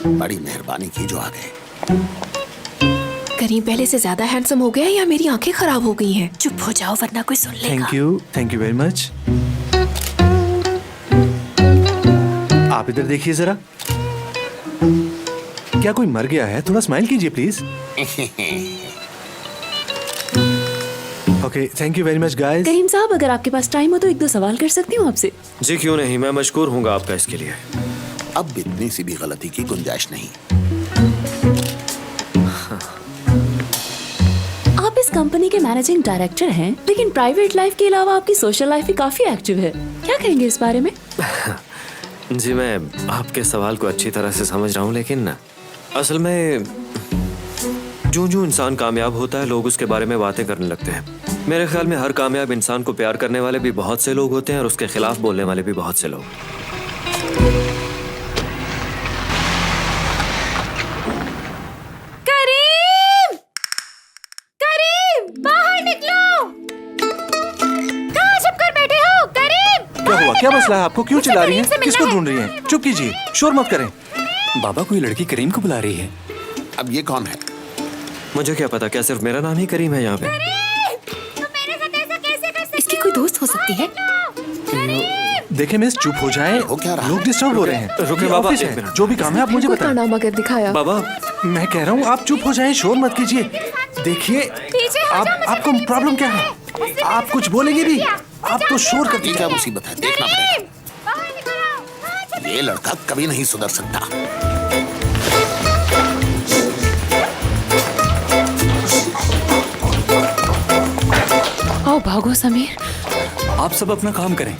बड़ी मेहरबानी की जो आ गए। करीम पहले से ज्यादा हैंडसम हो गया है या मेरी आंखें खराब हो गई हैं? चुप हो जाओ वरना कोई सुन लेगा। Thank you very much. आप इधर देखिए जरा, क्या कोई मर गया है? थोड़ा स्माइल कीजिए please. Okay, thank you very much guys. Karim Sahab, अगर आपके पास टाइम हो तो एक दो सवाल कर सकती हूँ आपसे? जी क्यों नहीं, मैं मशकूर हूँगा आपका इसके लिए। अब इतनी सी भी गलती की गुंजाइश नहीं। आप इस कंपनी के मैनेजिंग डायरेक्टर हैं, लेकिन प्राइवेट लाइफ के अलावा आपकी सोशल लाइफ भी काफी एक्टिव है। क्या कहेंगे इस बारे में? जी मैं आपके सवाल को अच्छी तरह से समझ रहा हूँ, लेकिन असल में जो इंसान कामयाब होता है लोग उसके बारे में बातें करने लगते हैं। मेरे ख्याल में हर कामयाब इंसान को प्यार करने वाले भी बहुत से लोग होते हैं और उसके खिलाफ बोलने वाले भी बहुत से लोग। करीम! करीम! बाहर निकलो! कहाँ छुप कर बैठे हो? करीम! क्या हुआ? क्या मसला है आपको? क्यों चिल्ला रही हैं? करीम से मिलना किसको है। ढूंढ रही हैं? चुप कीजिए, शोर मत करें। बाबा, कोई लड़की करीम को बुला रही है। अब ये कौन है? मुझे क्या पता, क्या सिर्फ मेरा नाम ही करीम है यहाँ पे? इसकी कोई दोस्त हो सकती है? देखे मिस, चुप हो जाएं। हो क्या रहा? लोग डिस्टर्ब हो रहे हैं। रुके ये बाबा, ऑफिस एक है। मिनट। जो भी काम है आप मुझे बताएं। कारनामा कर दिखाया। बाबा मैं कह रहा हूँ आप चुप हो जाएं, शोर मत कीजिए। देखिए आपको प्रॉब्लम क्या है? आप कुछ बोलेंगे भी? आप तो शोर करती ये क्या मुसीबत है? देखना पड़ेगा। ये लड़का कभी नहीं सुधर सकता। आओ भागो समीर। आप सब अपना काम करें।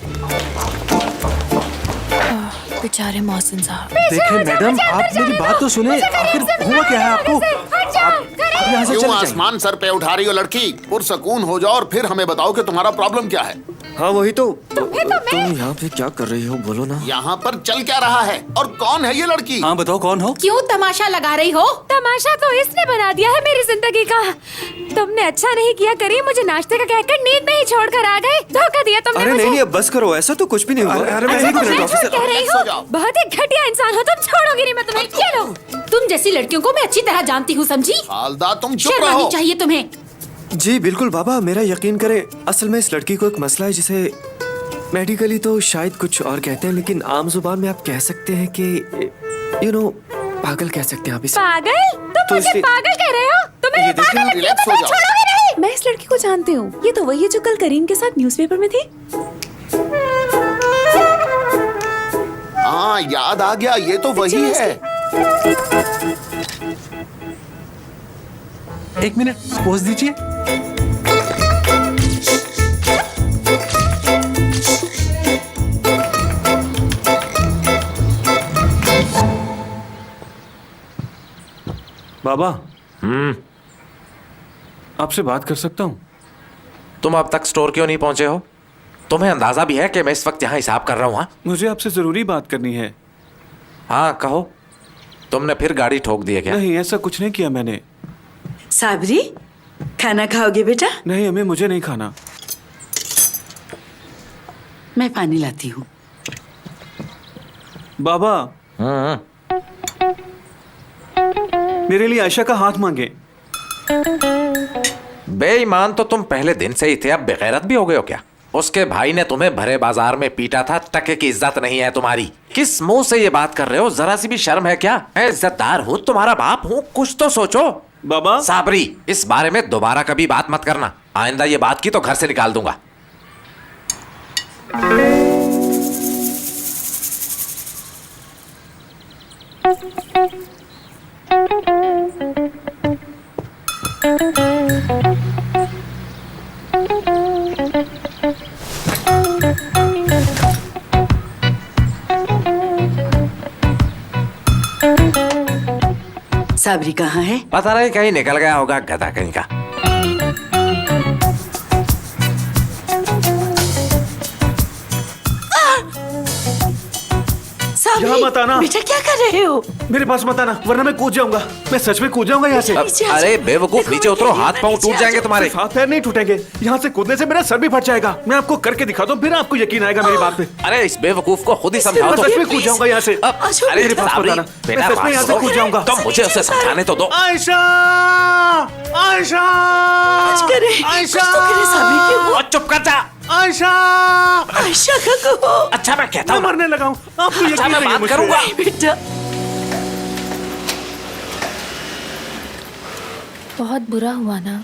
बेचारे मोहसिन साहब। देखिए मैडम, आप मेरी बात तो सुने। आखिर हुआ क्या है आपको? आप यहाँ से क्यों चले जाइए। आसमान सर पे उठा रही हो लड़की? पुरसकून हो जाओ और फिर हमें बताओ कि तुम्हारा प्रॉब्लम क्या है। हाँ वही तो। तुम यहाँ पे क्या कर रही हो, बोलो ना। यहाँ पर चल क्या रहा है और कौन है ये लड़की? हाँ बताओ, कौन हो? क्यों तमाशा लगा रही हो? तमाशा तो इसने बना दिया है मेरी जिंदगी का। तुमने अच्छा नहीं किया करीम, मुझे नाश्ते का कहकर नींद में ही छोड़कर आ गए। धोखा दिया तुमने अरे मुझे। नहीं अब बस करो, ऐसा तो कुछ भी नहीं हुआ। अरे मैं अच्छा, एक तो मिनट मैं झूठ ऑफिसर। कह रही सो हूँ। जाओ। बहुत ही घटिया इंसान हो तुम, छोड़ोगी नहीं मैं तुम्हें। ये लो, तुम जैसी लड़कियों को मैं अच्छी तरह जानती हूँ, समझी? हालदा तुम चुप शर्म आनी रहो। चाहिए तुम्हें। जी बिल्कुल बाबा, मेरा यकीन करें, असल में इस लड़की को एक मसला है जिसे मेडिकली तो शायद कुछ और कहते हैं, लेकिन आम जुबान में आप कह सकते हैं कि पागल कह सकते हैं आप इसे। पागल? तुम तो मुझे इसलिए- पागल कह रहे हो? तुम्हें ये देखिए, पागल लगती हूँ, रिलैक्स हो मैं जाओ। छोड़ोगी नहीं। मैं इस लड़की को जानती हूँ। ये तो वही है जो कल करीम के साथ न्यूज़पेपर में थी। हाँ याद आ गया, ये तो वही है। एक मिनट पोज दीजिए। बाबा, आपसे बात कर सकता हूँ? तुम अब तक स्टोर क्यों नहीं पहुंचे हो? तुम्हें अंदाजा भी है कि मैं इस वक्त यहाँ हिसाब कर रहा हूँ? मुझे आपसे जरूरी बात करनी है। हाँ कहो। तुमने फिर गाड़ी ठोक दी है क्या? नहीं, ऐसा कुछ नहीं किया मैंने। साबरी, खाना खाओगे बेटा? नहीं, हमें मुझे नहीं खाना। मैं पानी लाती हूँ। बाबा, मेरे लिए आयशा का हाथ मांगे। बेईमान तो तुम पहले दिन से ही थे, अब बेगैरत भी हो गए हो क्या? उसके भाई ने तुम्हें भरे बाजार में पीटा था, टके की इज्जत नहीं है तुम्हारी। किस मुंह से ये बात कर रहे हो? जरा सी भी शर्म है क्या? मैं इज्जतदार हूँ, तुम्हारा बाप हूँ, कुछ तो सोचो। बाबा, साबरी, इस बारे में दोबारा कभी बात मत करना। आइंदा ये बात की तो घर से निकाल दूंगा। साबरी कहाँ है? पता नहीं, कहीं निकल गया होगा, गधा कहीं का। साबरी, मत आना। बेटा क्या कर रहे हो? मेरे पास मत आना, वरना मैं कूद जाऊंगा। मैं सच में कूद जाऊंगा यहाँ से। अरे बेवकूफ, नीचे उतरो, हाथ पांव टूट जाएंगे तुम्हारे। हाथ पैर नहीं टूटेंगे, यहाँ से कूदने से मेरा सर भी फट जाएगा। मैं आपको करके दिखा दूं, फिर आपको यकीन आएगा मेरी बात पे। अरे इस बेवकूफ को खुद ही समझाओ मैं तो। सच में कूद जाऊंगा यहाँ से। अरे मेरे पास मत आना, मैं सच में यहाँ से कूद जाऊंगा। तुम मुझे उसे समझाने तो दो। आयशा, आयशा, कुछ करे, आयशा, कुछ तो करे साबरी के वो। और चुप कर जा। आयशा, आयशा का कहो। अच्छा मैं कहता मैं हूँ, मरने लगा हूँ, आपको अच्छा यकीन मैं नहीं है बात मुझ पे। करूंगा। बेटा बहुत बुरा हुआ ना।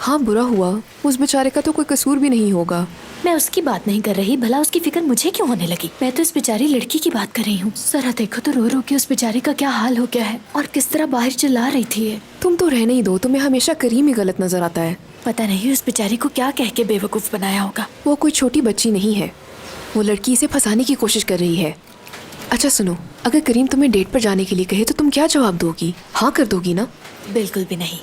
हाँ बुरा हुआ, उस बेचारे का तो कोई कसूर भी नहीं होगा। मैं उसकी बात नहीं कर रही, भला उसकी फिक्र मुझे क्यों होने लगी? मैं तो इस बेचारी लड़की की बात कर रही हूँ। जरा देखो तो रो रो के उस बेचारी का क्या हाल हो गया है और किस तरह बाहर चिल्ला रही थी ये। तुम तो रहने ही दो, तुम्हें हमेशा करीम ही गलत नजर आता है। पता नहीं उस बेचारी को क्या कह के बेवकूफ बनाया होगा। वो कोई छोटी बच्ची नहीं है, वो लड़की इसे फंसाने की कोशिश कर रही है। अच्छा सुनो, अगर करीम तुम्हें डेट पर जाने के लिए कहे तो तुम क्या जवाब दोगी? हाँ कर दोगी ना? बिल्कुल भी नहीं।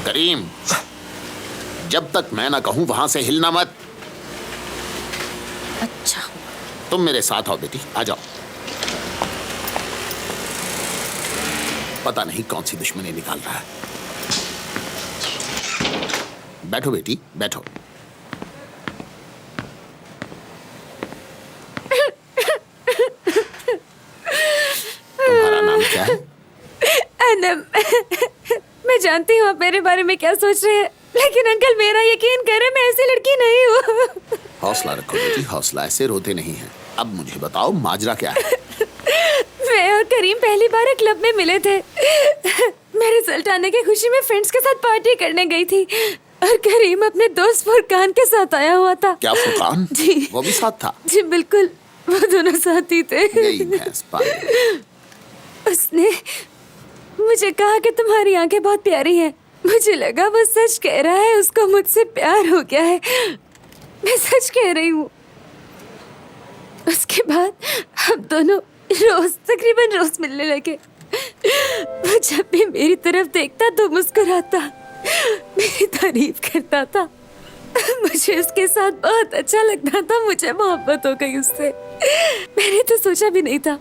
करीम, जब तक मैं ना कहूं वहां से हिलना मत। अच्छा तुम मेरे साथ आओ बेटी, आ जाओ। पता नहीं कौन सी दुश्मनी निकाल रहा है। बैठो बेटी, बैठो। तुम्हारा नाम क्या है? अनम, मैं जानती हूँ आप मेरे बारे में क्या सोच रहे हैं, लेकिन अंकल मेरा यकीन करें मैं ऐसी लड़की नहीं हूँ। हौसला रखो बेटी, हौसला, ऐसे रोते नहीं हैं। अब मुझे बताओ माजरा क्या है? मैं और करीम पहली बार एक क्लब में मिले थे। मैं रिजल्ट आने की खुशी में फ्रेंड्स के साथ पार्टी करने गई थी और करीम अपने दोस्त फुरकान के साथ आया हुआ था। क्या फुरकान? जी वो भी साथ था? जी बिल्कुल, वो दोनों साथ ही थे। यही भैंस पाली। उसने मुझे कहा कि तुम्हारी आंखें बहुत प्यारी हैं। मुझे लगा वो सच कह रहा है, उसको मुझसे प्यार हो गया है। मैं सच कह रही हूँ। उसके बाद हम दोनों तकरीबन रोज मिलने लगे। वो जब भी मेरी तरफ देखता तो मुस्कुराता, मेरी तारीफ करता था। मुझे उसके साथ बहुत अच्छा लगता था, मुझे मोहब्बत हो गई उससे। मैंने तो सोचा भी नहीं था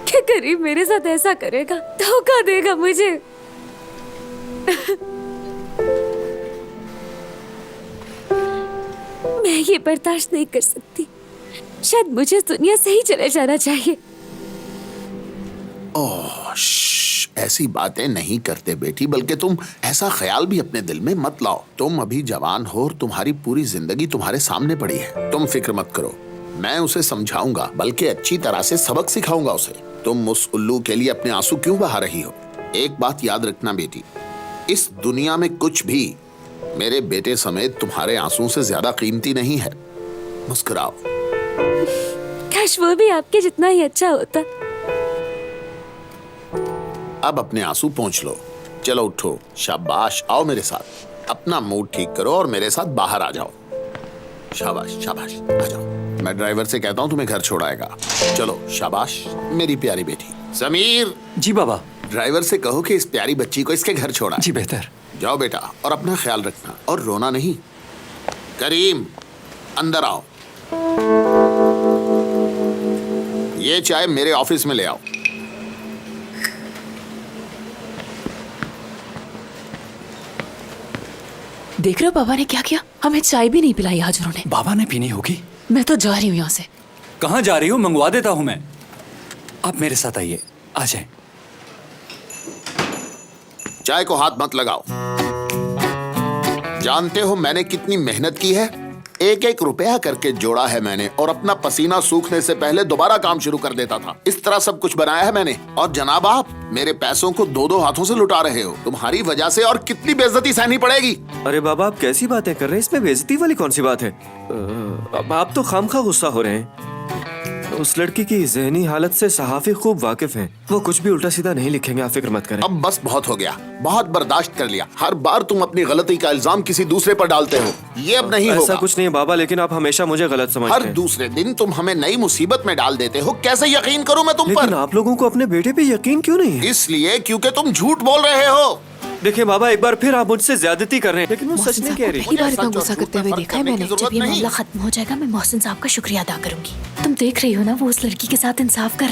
कि करीब मेरे साथ ऐसा करेगा, धोखा देगा मुझे। मैं ये बर्दाश्त नहीं कर सकती। शायद मुझे इस दुनिया से ही चले जाना चाहिए। ओह, ऐसी बातें नहीं करते बेटी, बल्कि तुम ऐसा ख्याल भी अपने दिल में मत लाओ। तुम अभी जवान हो और तुम्हारी पूरी जिंदगी तुम्हारे सामने पड़ी है। तुम फिक्र मत करो, मैं उसे समझाऊंगा, बल्कि अच्छी तरह से सबक सिखाऊंगा उसे। तुम उस उल्लू के लिए अपने आंसू क्यों बहा रही हो? एक बात याद रखना बेटी, इस दुनिया में कुछ भी मेरे बेटे समेत तुम्हारे आंसुओं से ज्यादा कीमती नहीं है। मुस्कुराओ। काश वो भी आपके जितना ही अच्छा होता। अब अपने आंसू पोंछ लो। चलो उठो, शाबाश, आओ मेरे साथ। अपना मूड ठीक करो और मेरे साथ बाहर आ जाओ। शाबाश शाबाश, आ जाओ। मैं ड्राइवर से कहता हूँ तुम्हें घर छोड़ाएगा। चलो शाबाश मेरी प्यारी बेटी। समीर, जी बाबा। ड्राइवर से कहो कि इस प्यारी बच्ची को इसके घर छोड़ा। जी बेहतर। जाओ बेटा, और अपना ख्याल रखना और रोना नहीं। करीम, अंदर आओ। ये चाय मेरे ऑफिस में ले आओ। देख रहे हो पापा ने क्या किया? हमें चाय भी नहीं पिलाई आज उन्होंने। बाबा ने पीनी होगी। मैं तो जा रही हूँ यहाँ से। कहाँ जा रही हो? मंगवा देता हूँ मैं। आप मेरे साथ आइए, आ जाए। चाय को हाथ मत लगाओ। जानते हो मैंने कितनी मेहनत की है? एक एक रुपया करके जोड़ा है मैंने, और अपना पसीना सूखने से पहले दोबारा काम शुरू कर देता था। इस तरह सब कुछ बनाया है मैंने। और जनाब, आप मेरे पैसों को दो दो हाथों से लुटा रहे हो। तुम्हारी वजह से और कितनी बेइज्जती सहनी पड़ेगी। अरे बाबा, आप कैसी बातें कर रहे हैं? इसमें बेइज्जती वाली कौन सी बात है? अब आप तो खामखा गुस्सा हो रहे हैं। उस लड़की की ज़हनी हालत से सहाफी खूब वाकिफ हैं। वो कुछ भी उल्टा सीधा नहीं लिखेंगे, आप फिक्र मत करें। अब बस बहुत हो गया, बहुत बर्दाश्त कर लिया। हर बार तुम अपनी गलती का इल्जाम किसी दूसरे पर डालते हो। ये अब नहीं होगा। ऐसा कुछ नहीं है बाबा, लेकिन आप हमेशा मुझे गलत समझते हैं। हर दूसरे दिन तुम हमें नई मुसीबत में डाल देते हो। कैसे यकीन करूं मैं तुम पर? लेकिन आप लोगों को अपने बेटे पे यकीन क्यों नहीं है? इसलिए क्योंकि तुम झूठ बोल रहे हो। देखिए बाबा, एक बार फिर आप मुझसे ज्यादती कर रहे हैं, लेकिन वो सच मोहसिन नहीं साहब कह को रही। पहली बार इतना गुस्सा करते हुए देखा है मैंने। जब ये मामला खत्म हो जाएगा मैं मोहसिन साहब का शुक्रिया अदा करूंगी। तुम देख रही हो ना वो उस लड़की के साथ इंसाफ कर